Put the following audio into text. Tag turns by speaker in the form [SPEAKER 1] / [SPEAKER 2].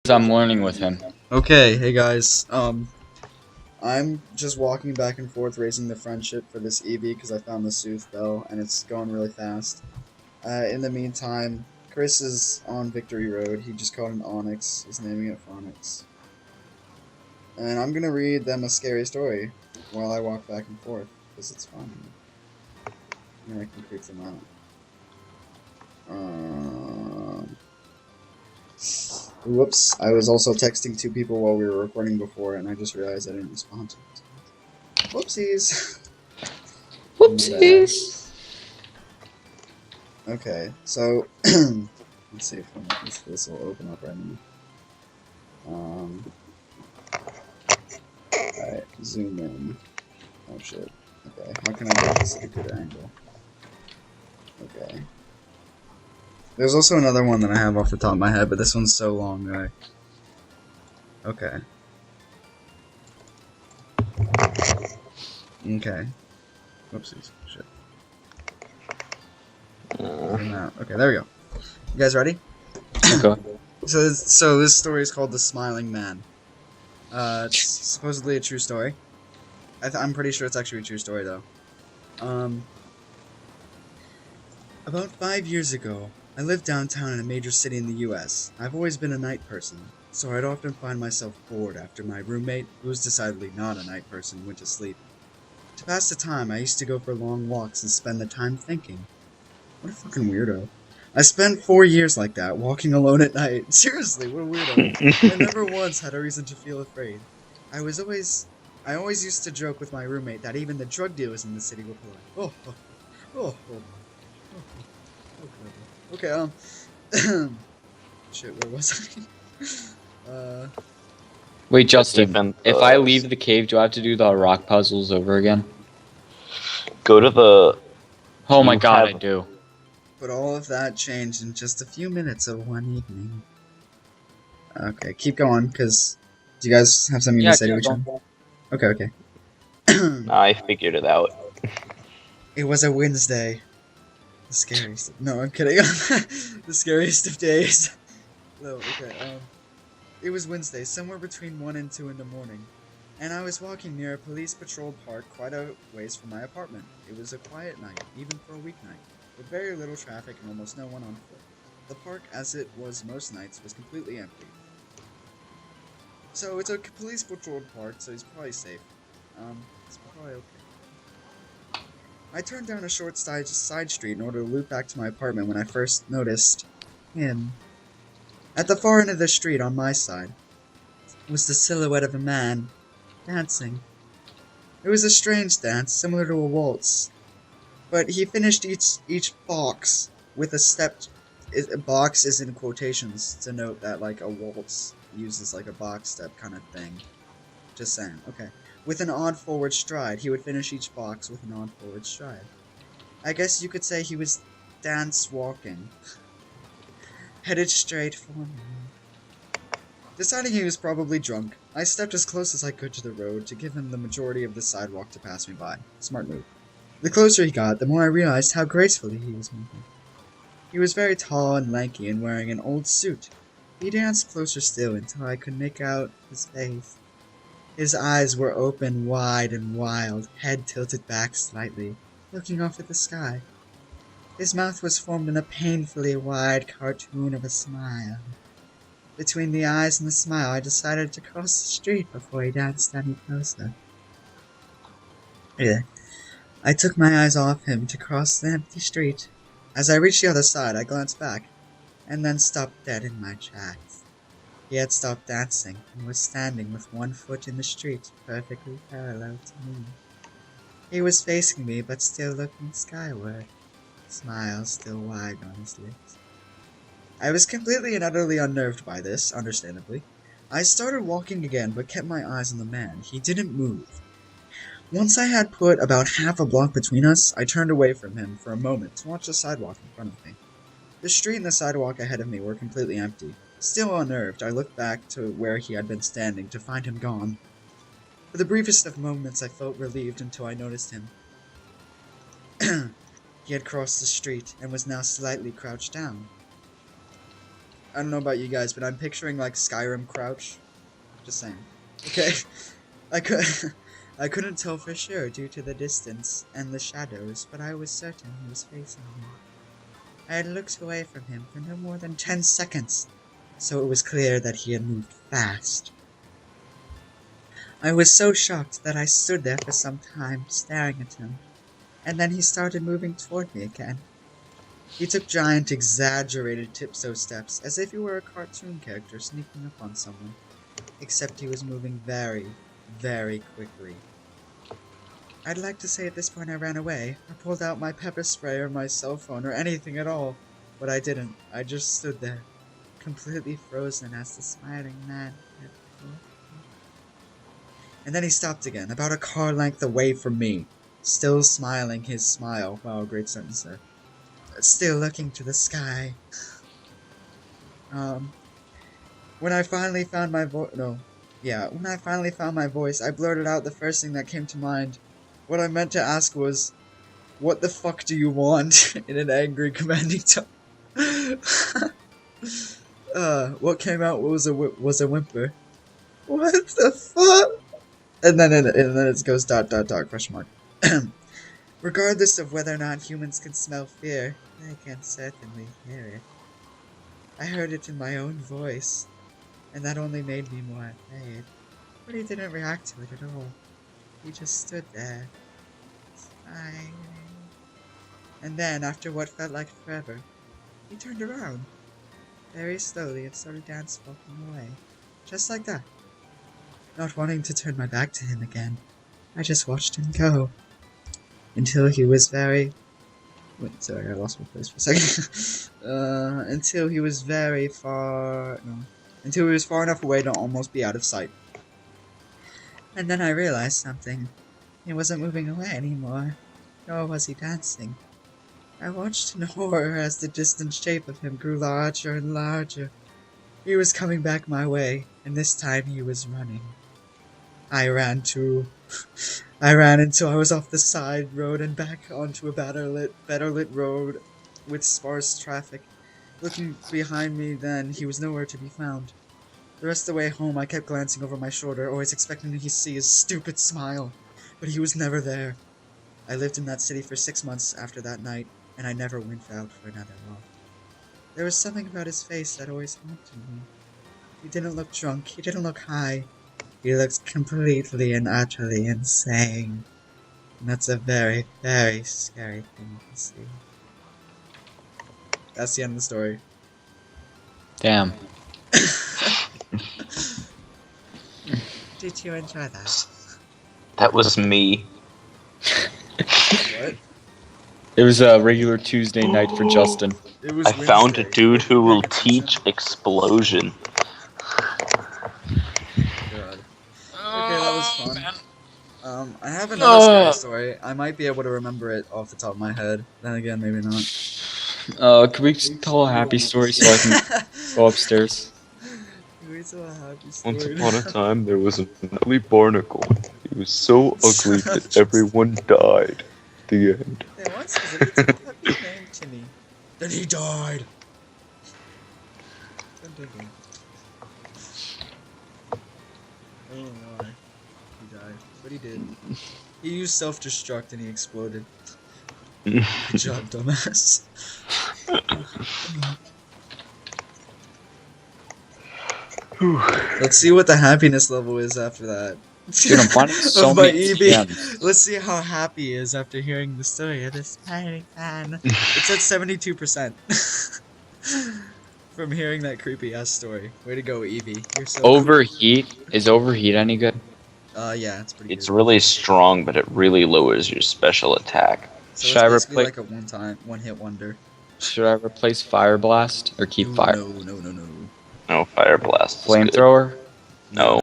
[SPEAKER 1] I'm learning with him.
[SPEAKER 2] Okay, hey guys. I'm just walking back and forth raising the friendship for this EV because I found the Sooth Bell and it's going really fast. In the meantime, Chris is on Victory Road. He just caught an Onyx. He's naming it Phonics. And I'm gonna read them a scary story while I walk back and forth because it's fun. And I can creep them out. Whoops, I was also texting two people while we were recording before, and I just realized I didn't respond to it. Whoopsies!
[SPEAKER 1] Whoopsies!
[SPEAKER 2] Okay, so, let's see if this will open up right now. Alright, zoom in. Oh shit. Okay, how can I get this at a good angle? Okay. There's also another one that I have off the top of my head, but this one's so long, right? Okay. Okay. Whoopsies. Shit. Okay, there we go. You guys ready?
[SPEAKER 1] Okay.
[SPEAKER 2] So this story is called The Smiling Man. It's supposedly a true story. I'm pretty sure it's actually a true story, though. About 5 years ago, I lived downtown in a major city in the US. I've always been a night person, so I'd often find myself bored after my roommate, who was decidedly not a night person, went to sleep. To pass the time, I used to go for long walks and spend the time thinking. What a fucking weirdo. I spent 4 years like that, walking alone at night. Seriously, what a weirdo. I never once had a reason to feel afraid. I always used to joke with my roommate that even the drug dealers in the city were polite. Okay, shit, where was I?
[SPEAKER 1] Wait, Justin, if I leave the cave, do I have to do the rock puzzles over again?
[SPEAKER 3] Go to the...
[SPEAKER 1] Oh my god, I do.
[SPEAKER 2] But all of that changed in just a few minutes of one evening. Okay, keep going, because... Do you guys have something to say to each other? Okay.
[SPEAKER 3] I figured it out.
[SPEAKER 2] It was a Wednesday. The scariest... No, I'm kidding. The scariest of days. No, okay, It was Wednesday, somewhere between 1 and 2 in the morning, and I was walking near a police-patrolled park quite a ways from my apartment. It was a quiet night, even for a weeknight, with very little traffic and almost no one on foot. The park, as it was most nights, was completely empty. So it's a police-patrolled park, so he's probably safe. It's probably okay. I turned down a short side street in order to loop back to my apartment when I first noticed him. At the far end of the street, on my side, was the silhouette of a man, dancing. It was a strange dance, similar to a waltz, but he finished each box with a step. Box is in quotations to note that, like, a waltz uses, like, a box step kind of thing. Just saying, okay. With an odd forward stride, he would finish each box with an odd forward stride. I guess you could say he was dance walking. Headed straight for me. Deciding he was probably drunk, I stepped as close as I could to the road to give him the majority of the sidewalk to pass me by. Smart move. The closer he got, the more I realized how gracefully he was moving. He was very tall and lanky and wearing an old suit. He danced closer still until I could make out his face. His eyes were open wide and wild, head tilted back slightly, looking off at the sky. His mouth was formed in a painfully wide cartoon of a smile. Between the eyes and the smile, I decided to cross the street before he danced any closer. I took my eyes off him to cross the empty street. As I reached the other side, I glanced back, and then stopped dead in my tracks. He had stopped dancing, and was standing with one foot in the street, perfectly parallel to me. He was facing me, but still looking skyward. Smile still wide on his lips. I was completely and utterly unnerved by this, understandably. I started walking again, but kept my eyes on the man. He didn't move. Once I had put about half a block between us, I turned away from him for a moment to watch the sidewalk in front of me. The street and the sidewalk ahead of me were completely empty. Still unnerved, I looked back to where he had been standing to find him gone. For the briefest of moments, I felt relieved until I noticed him. He had crossed the street and was now slightly crouched down. don't know about you guys, but I'm picturing like Skyrim crouch. Just saying. Okay. I couldn't tell for sure due to the distance and the shadows, but I was certain he was facing me. I had looked away from him for no more than 10 seconds, so it was clear that he had moved fast. I was so shocked that I stood there for some time, staring at him, and then he started moving toward me again. He took giant, exaggerated tiptoe steps, as if he were a cartoon character sneaking up on someone, except he was moving very, very quickly. I'd like to say at this point I ran away, or pulled out my pepper spray or my cell phone or anything at all, but I didn't. I just stood there, completely frozen as the smiling man kept walking. And then he stopped again, about a car length away from me, still smiling his smile. Wow, great sentence there. Still looking to the sky. When I finally found my voice, when I finally found my voice, I blurted out the first thing that came to mind. What I meant to ask was, "What the fuck do you want?" in an angry, commanding tone. What came out was a whimper. What the fuck? And then it goes ... question mark. Regardless of whether or not humans can smell fear, they can certainly hear it. I heard it in my own voice, and that only made me more afraid. But he didn't react to it at all. He just stood there, smiling. And then, after what felt like forever, he turned around, very slowly, and started walking away. Just like that. Not wanting to turn my back to him again, I just watched him go. Until he was very... Wait, sorry, I lost my place for a second. Until he was very far... No. Until he was far enough away to almost be out of sight. And then I realized something. He wasn't moving away anymore, nor was he dancing. I watched in horror as the distant shape of him grew larger and larger. He was coming back my way, and this time he was running. I ran too. I ran until I was off the side road and back onto a better lit road with sparse traffic. Looking behind me then, he was nowhere to be found. The rest of the way home, I kept glancing over my shoulder, always expecting to see his stupid smile, but he was never there. I lived in that city for 6 months after that night, and I never went out for another walk. There was something about his face that always haunted me. He didn't look drunk, he didn't look high. He looked completely and utterly insane. And that's a very, very scary thing to see. That's the end of the story.
[SPEAKER 1] Damn.
[SPEAKER 2] Did you enjoy that?
[SPEAKER 3] That was me.
[SPEAKER 2] What?
[SPEAKER 1] It was a regular Tuesday night for Justin.
[SPEAKER 2] It was
[SPEAKER 3] I found a
[SPEAKER 2] Wednesday.
[SPEAKER 3] dude who will teach explosion.
[SPEAKER 2] God. Okay, that was fun. I have another scary story. I might be able to remember it off the top of my head. Then again, maybe not.
[SPEAKER 1] Could we just tell a happy story so I can go upstairs?
[SPEAKER 2] Can we tell a happy story?
[SPEAKER 4] Once upon a time, there was an ugly barnacle. He was so ugly that everyone died. The end.
[SPEAKER 2] Hey, once was it a puppy named Timmy? Then he died. I don't know why he died, but he did. He used self-destruct and he exploded. Good job, dumbass. Let's see what the happiness level is after that.
[SPEAKER 1] Dude, I'm finding so
[SPEAKER 2] Of my
[SPEAKER 1] many
[SPEAKER 2] Eevee.
[SPEAKER 1] TMs.
[SPEAKER 2] Let's see how happy he is after hearing the story of this tiny fan. It's at 72%. From hearing that creepy ass story. Way to go, Eevee. You're so
[SPEAKER 1] Overheat? Is overheat any good?
[SPEAKER 2] yeah, it's pretty
[SPEAKER 3] It's
[SPEAKER 2] good.
[SPEAKER 3] really strong, but it really lowers your special attack.
[SPEAKER 2] So
[SPEAKER 1] Should I
[SPEAKER 2] it's basically
[SPEAKER 1] replace-
[SPEAKER 2] like a one-hit wonder.
[SPEAKER 1] Should I replace Fire Blast or keep Fire?
[SPEAKER 2] No.
[SPEAKER 3] No, Fire Blast. is good.
[SPEAKER 1] Flamethrower?
[SPEAKER 3] No.